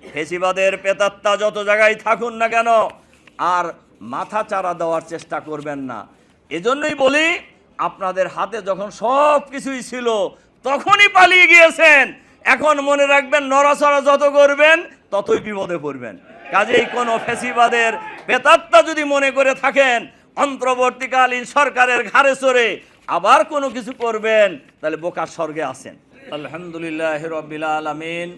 ফেসিবাদের প্রেতাত্মা যত জায়গায় থাকুন না কেন আর মাথা চারা দেওয়ার চেষ্টা করবেন না। এজন্যই বলি, আপনাদের হাতে যখন সব কিছুই ছিল তখনই পালিয়ে গিয়েছেন। এখন মনে রাখবেন, নড়াচড়া যত করবেন ততই বিপদে পড়বেন। কাজেই কোনো ফেসিবাদের প্রেতাত্মা যদি মনে করে থাকেন অন্তর্বর্তীকালীন সরকারের ঘাড়ে চড়ে আবার কোনো কিছু করবেন, তাহলে বোকার স্বর্গে আছেন। আলহামদুলিল্লাহ রাব্বিল আলামিন,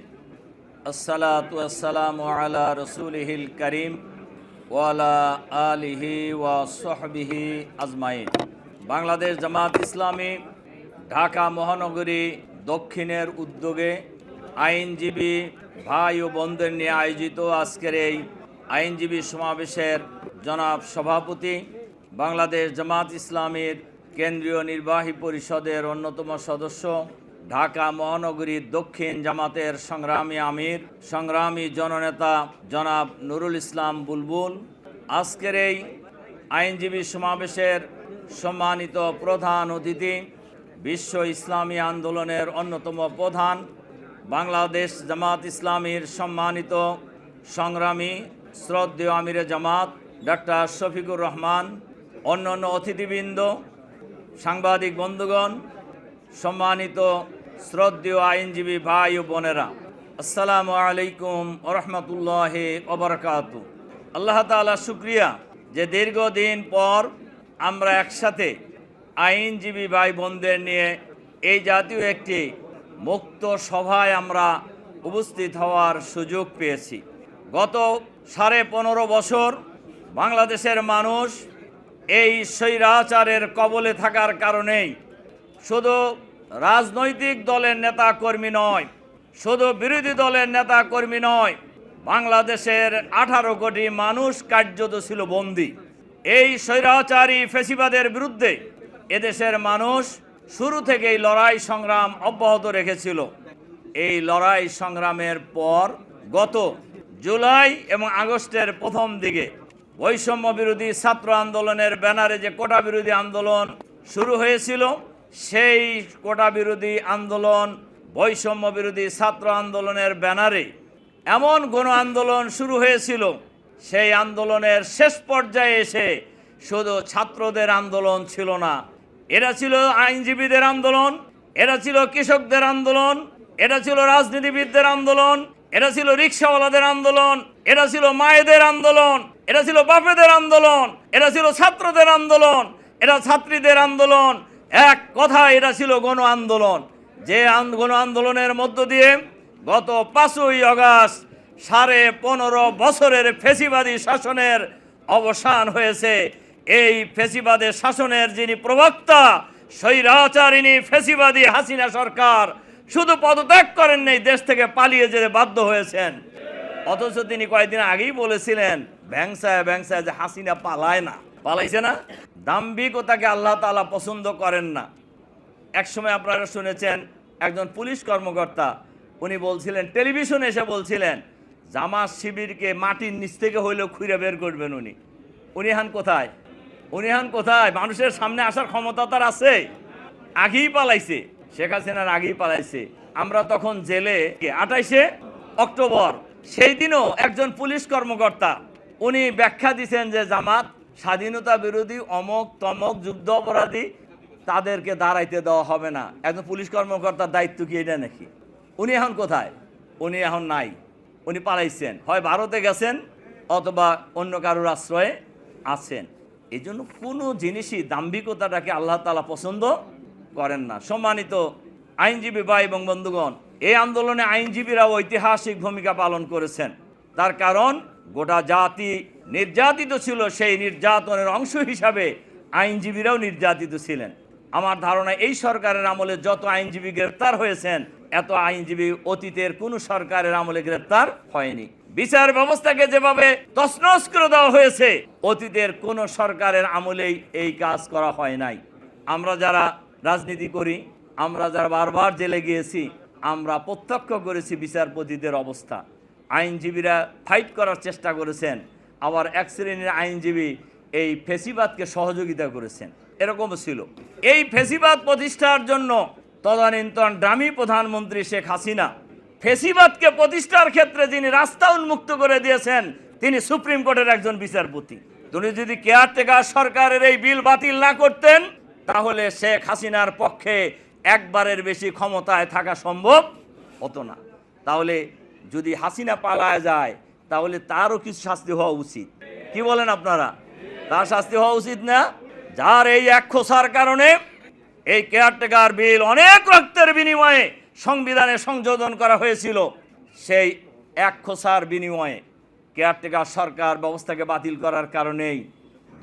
আসসালাতু ওয়াসসালামু আলা রাসূলিহিল কারীম ওয়া আলা আলিহি ওয়া সাহবিহি আজমাইন। বাংলাদেশ জামাত ইসলামী ঢাকা মহানগরী দক্ষিণের উদ্যোগে আইনজীবী ভাই ও বোনদের নিয়ে আয়োজিত আজকের এই আইনজীবী সমাবেশের জনাব সভাপতি, বাংলাদেশ জামাত ইসলামীর কেন্দ্রীয় নির্বাহী পরিষদের অন্যতম সদস্য, ঢাকা মহানগরী দক্ষিণ জামাতের সংগ্রামী আমির, সংগ্রামী জননেতা জনাব নুরুল ইসলাম বুলবুল, আজকের এই আইনজীবী সমাবেশের সম্মানিত প্রধান অতিথি, বিশ্ব ইসলামী আন্দোলনের অন্যতম প্রধান, বাংলাদেশ জামাত ইসলামীর সম্মানিত সংগ্রামী শ্রদ্ধেয় আমিরে জামাত ডক্টর শফিকুর রহমান, অন্যান্য অতিথিবৃন্দ, সাংবাদিক বন্ধুগণ, সম্মানিত শ্রদ্ধেয় আইনজীবী ভাই ও বোনেরা, আসসালামু আলাইকুম ওয়া রাহমাতুল্লাহি ওয়া বারাকাতুহু। আল্লাহ তাআলা শুকরিয়া যে দীর্ঘদিন পর আমরা একসাথে আইনজীবী ভাই বোনদের নিয়ে এই জাতীয় একটি মুক্ত সভায় আমরা উপস্থিত হওয়ার সুযোগ পেয়েছি। গত 15.5 বছর বাংলাদেশের মানুষ এই স্বৈরাচারের কবলে থাকার কারণেই শুধু রাজনৈতিক দলের নেতা কর্মী নয়, শুধু বিরোধী দলের নেতা কর্মী নয়, বাংলাদেশের 18 কোটি মানুষ কার্যত ছিল বন্দী। এই স্বৈরাচারী ফ্যাসিবাদের বিরুদ্ধে এদেশের মানুষ শুরু থেকেই লড়াই সংগ্রাম অব্যাহত রেখেছিল। এই লড়াই সংগ্রামের পর গত জুলাই এবং আগস্টের প্রথম দিকে বৈষম্য বিরোধী ছাত্র আন্দোলনের ব্যানারে যে কোটা বিরোধী আন্দোলন শুরু হয়েছিল, সেই কোটা বিরোধী আন্দোলন, বৈষম্য বিরোধী ছাত্র আন্দোলনের ব্যানারে এমন গণ আন্দোলন শুরু হয়েছিল, সেই আন্দোলনের শেষ পর্যায়ে এসে শুধু ছাত্রদের আন্দোলন ছিল না, এটা ছিল আইনজীবীদের আন্দোলন, এটা ছিল কৃষকদের আন্দোলন, এটা ছিল রাজনীতিবিদদের আন্দোলন, এটা ছিল রিক্সাওয়ালাদের আন্দোলন, এটা ছিল মায়েদের আন্দোলন, এটা ছিল বাপেদের আন্দোলন, এটা ছিল ছাত্রদের আন্দোলন, এটা ছাত্রীদের আন্দোলন। এক কথা, এটা ছিল গণ আন্দোলন। যে গণ আন্দোলনের মধ্য দিয়ে গত 5ই আগস্ট 15.5 বছরের ফ্যাসিবাদী শাসনের অবসান হয়েছে। এই ফ্যাসিবাদের শাসনের যিনি প্রবক্তা, স্বৈরাচারিণী ফ্যাসিবাদী হাসিনা সরকার শুধু পদত্যাগ করেন নাই, দেশ থেকে পালিয়ে যেতে বাধ্য হয়েছেন। অথচ তিনি কয়েকদিন আগেই বলেছিলেন ব্যাংসায় যে হাসিনা পালায় না, পালাইছে না। দাম্ভিকতাকে আল্লাহ তাআলা পছন্দ করেন না। একসময় আপনারা শুনেছেন একজন পুলিশ কর্মকর্তা, উনি বলছিলেন, টেলিভিশনে এসে বলছিলেন, জামাত শিবিরকে মাটির নিচ থেকে হইলেও খুঁড়ে বের করবেন উনি। উনি হান কোথায়? মানুষের সামনে আসার ক্ষমতা তার আছে? আগেই পালাইছে, শেখ হাসিনার আগেই পালাইছে। আমরা তখন জেলে 28শে অক্টোবর, সেই দিনও একজন পুলিশ কর্মকর্তা উনি ব্যাখ্যা দিচ্ছেন যে জামাত স্বাধীনতা বিরোধী অমক তমক যুদ্ধ অপরাধী, তাদেরকে দাঁড়াইতে দেওয়া হবে না। একজন পুলিশ কর্মকর্তার দায়িত্ব কি এটা নাকি? উনি এখন কোথায়? উনি এখন নাই, উনি পালাইছেন, হয় ভারতে গেছেন অথবা অন্য কারোর আশ্রয়ে আছেন। এই জন্য কোনো জিনিসই দাম্ভিকতাটাকে আল্লাহ তাআলা পছন্দ করেন না। সম্মানিত আইনজীবী ভাই এবং বন্ধুগণ, এই আন্দোলনে আইনজীবীরাও ঐতিহাসিক ভূমিকা পালন করেছেন। তার কারণ গোটা জাতি নির্যাতিত ছিল, সেই নির্যাতনের অংশ হিসাবে আইনজীবীরাও নির্যাতিত ছিলেন। আমার ধারণা এই সরকারের আমলে যত আইনজীবী গ্রেপ্তার হয়েছেন, এত আইনজীবী অতীতের কোনো সরকারের আমলে গ্রেপ্তার হয়নি। বিচার ব্যবস্থাকে যেভাবে তছনছ করে দেওয়া হয়েছে, অতীতের কোনো সরকারের আমলেই এই কাজ করা হয় নাই। আমরা যারা রাজনীতি করি, আমরা যারা বারবার জেলে গিয়েছি, আমরা প্রত্যক্ষ করেছি বিচারপতিদের অবস্থা। আইনজীবীরা ফাইট করার চেষ্টা করেছেন, আবার এক শ্রেণীর আইনজীবী এই ফ্যাসিবাদকে সহযোগিতা করেছেন, এরকমও ছিল। এই ফ্যাসিবাদ প্রতিষ্ঠার জন্য তদানীন্তন ডামি প্রধানমন্ত্রী শেখ হাসিনা ফেসিবাদকে প্রতিষ্ঠার ক্ষেত্রে যিনি রাস্তা উন্মুক্ত করে দিয়েছেন তিনি সুপ্রিম কোর্টের একজন বিচারপতি। তিনি যদি কেয়ারটেকার সরকারের এই বিল বাতিল না করতেন তাহলে শেখ হাসিনার পক্ষে একবারের বেশি ক্ষমতায় থাকা সম্ভব হতো না। তাহলে যদি হাসিনা পালায় যায় তাহলে তারও কিছু শাস্তি হওয়া উচিত। কি বলেন আপনারা? তার শাস্তি হওয়া উচিত না? যার এই এক খোসার কারণে এই কেয়ারটেকার বিল অনেক রক্তের বিনিময়ে সংবিধানে সংযোজন করা হয়েছিল, সেই এক খোসার বিনিময়ে কেয়ারটেকার সরকার ব্যবস্থাকে বাতিল করার কারণেই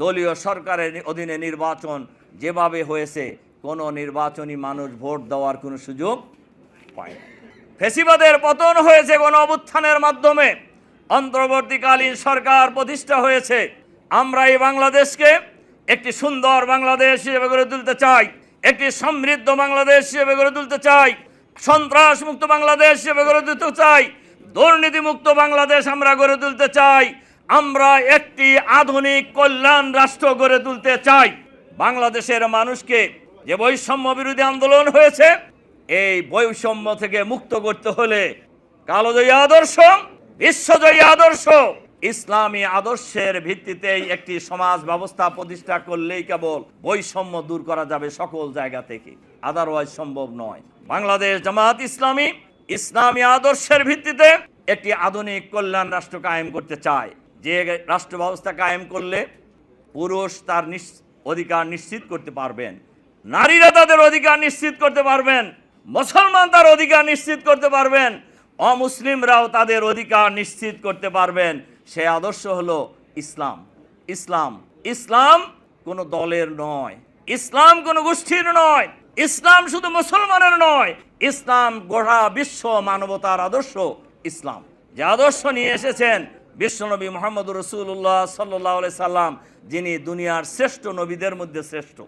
দলীয় সরকারের অধীনে নির্বাচন যেভাবে হয়েছে কোনো নির্বাচনী মানুষ ভোট দেওয়ার কোনো সুযোগ পায় না। ফেসিবাদের পতন হয়েছে গণ অভ্যুত্থানের মাধ্যমে, অন্তর্বর্তীকালীন সরকার প্রতিষ্ঠা হয়েছে। আমরা এই বাংলাদেশকে একটি সুন্দর বাংলাদেশ হিসেবে গড়ে তুলতে চাই, একটি সমৃদ্ধ বাংলাদেশ হিসেবে গড়ে তুলতে চাই, সন্ত্রাস মুক্ত বাংলাদেশ হিসেবে গড়ে তুলতে চাই, দুর্নীতিমুক্ত বাংলাদেশ আমরা গড়ে তুলতে চাই। আমরা একটি আধুনিক কল্যাণ রাষ্ট্র গড়ে তুলতে চাই। বাংলাদেশের মানুষকে যে বৈষম্য বিরোধী আন্দোলন হয়েছে, এই বৈষম্য থেকে মুক্ত করতে হলে কালোজয়ী আদর্শ, বিশ্বজয়ী আদর্শ, ইসলামী আদর্শের ভিত্তিতেই একটি সমাজ ব্যবস্থা প্রতিষ্ঠা করলেই কেবল বৈষম্য দূর করা যাবে সকল জায়গা থেকে, আদারওয়াইজ সম্ভব নয়। বাংলাদেশ জামাত ইসলামী ইসলামী আদর্শের ভিত্তিতে একটি আধুনিক কল্যাণ রাষ্ট্র কায়েম করতে চায়, যে রাষ্ট্র ব্যবস্থা কায়েম করলে পুরুষ তার অধিকার নিশ্চিত করতে পারবেন, নারীরা তাদের অধিকার নিশ্চিত করতে পারবেন, মুসলমান তার অধিকার নিশ্চিত করতে পারবেন, অমুসলিমরাও তাদের অধিকার নিশ্চিত করতে পারবেন। সে আদর্শ হলো ইসলাম। ইসলাম ইসলাম কোনো দলের নয়, ইসলাম কোনো গোষ্ঠীর নয়, ইসলাম শুধু মুসলমানের নয়, ইসলাম গোটা বিশ্ব মানবতার আদর্শ। ইসলাম যে আদর্শ নিয়ে এসেছেন বিশ্বনবী মুহাম্মদুর রাসূলুল্লাহ সাল্লাল্লাহু আলাইহি সাল্লাম, যিনি দুনিয়ার শ্রেষ্ঠ নবীদের মধ্যে শ্রেষ্ঠ,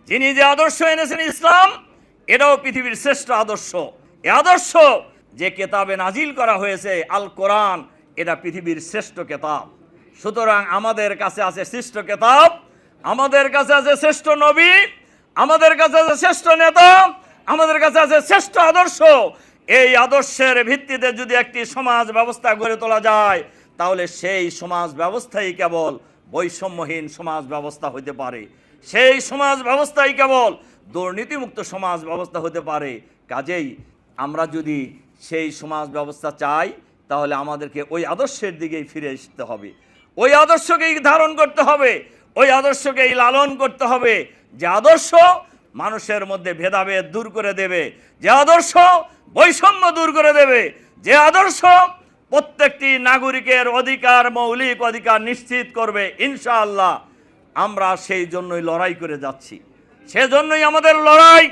যিনি যে আদর্শ এনেছেন ইসলাম, এটাও পৃথিবীর শ্রেষ্ঠ আদর্শ। এই আদর্শ যে কেতাবে নাজিল করা হয়েছে আল কোরআন, এটা পৃথিবীর শ্রেষ্ঠ কেতাব। সুতরাং আমাদের কাছে আছে শ্রেষ্ঠ কেতাব, আমাদের কাছে আছে শ্রেষ্ঠ নবী, আমাদের কাছে আছে শ্রেষ্ঠ নেতা, আমাদের কাছে আছে শ্রেষ্ঠ আদর্শ। এই আদর্শের ভিত্তিতে যদি একটি সমাজ ব্যবস্থা গড়ে তোলা যায় তাহলে সেই সমাজ ব্যবস্থাই কেবল বৈষম্যহীন সমাজ ব্যবস্থা হতে পারে, সেই সমাজ ব্যবস্থাই কেবল দুর্নীতিমুক্ত সমাজ ব্যবস্থা হতে পারে। কাজেই আমরা যদি সেই সমাজ ব্যবস্থা চাই তাহলে আমাদেরকে ওই আদর্শের দিকেই ফিরে আসতে হবে, ওই আদর্শকেই ধারণ করতে হবে, ওই আদর্শকেই লালন করতে হবে, যে আদর্শ মানুষের মধ্যে ভেদাভেদ দূর করে দেবে, যে আদর্শ বৈষম্য দূর করে দেবে, যে আদর্শ প্রত্যেকটি নাগরিকের অধিকার, মৌলিক অধিকার নিশ্চিত করবে। ইনশাআল্লাহ আমরা সেই জন্যই লড়াই করে যাচ্ছি, সেজন্যই আমাদের লড়াই,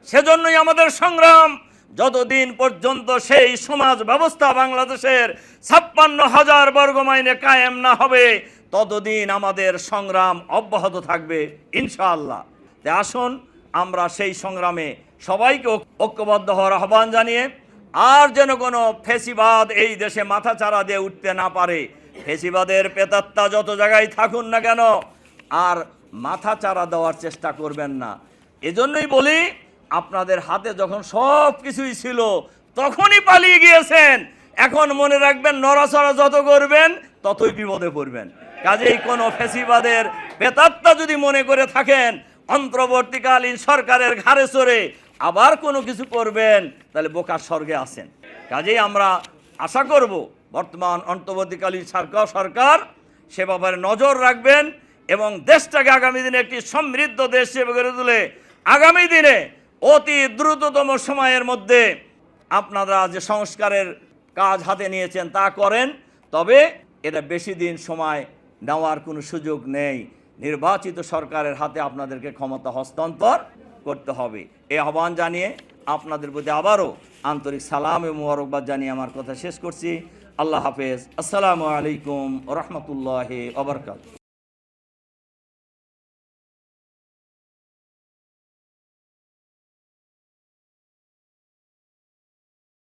সেজন্যই আমাদের সংগ্রাম। যতদিন পর্যন্ত সেই সমাজ ব্যবস্থা বাংলাদেশের ৫৬,০০০ বর্গ মাইলে কায়েম না হবে ততদিন আমাদের সংগ্রাম অব্যাহত থাকবে ইনশাআল্লাহ। তাই আসুন আমরা সেই সংগ্রামে সবাইকে ঐক্যবদ্ধ হওয়ার আহ্বান জানিয়ে, আর যেন কোনো ফেসিবাদ এই দেশে মাথাচাড়া দিয়ে উঠতে না পারে। ফেসিবাদের প্রেতাত্মা যত জায়গায় থাকুন না কেন আর মাথাচাড়া দেওয়ার চেষ্টা করবেন না। এজন্যই বলি, আপনাদের হাতে যখন সব কিছুই ছিল তখনই পালিয়ে গিয়েছেন। এখন মনে রাখবেন, নড়াচড়া যত করবেন ততই বিপদে পড়বেন। কাজেই কোনো ফেসিবাদের প্রেতাত্মা যদি মনে করে থাকেন অন্তর্বর্তীকালীন সরকারের ঘাড়ে চড়ে আবার কোনো কিছু করবেন, তাহলে বোকার স্বর্গে আছেন। কাজেই আমরা আশা করব বর্তমান অন্তর্বর্তীকালীন সরকার সে ব্যাপারে নজর রাখবেন এবং দেশটাকে আগামী দিনে একটি সমৃদ্ধ দেশ হিসেবে গড়ে তুলে আগামী দিনে অতি দ্রুততম সময়ের মধ্যে আপনারা যে সংস্কারের কাজ হাতে নিয়েছেন তা করেন। তবে এটা বেশি দিন সময় নেওয়ার কোনো সুযোগ নেই। নির্বাচিত সরকারের হাতে আপনাদেরকে ক্ষমতা হস্তান্তর করতে হবে। এই আহ্বান জানিয়ে আপনাদের প্রতি আবারও আন্তরিক সালাম এবং মোবারকবাদ জানিয়ে আমার কথা শেষ করছি। আল্লাহ হাফেজ। আসসালামু আলাইকুম ওয়া রাহমাতুল্লাহি ওয়া বারাকাতুহু।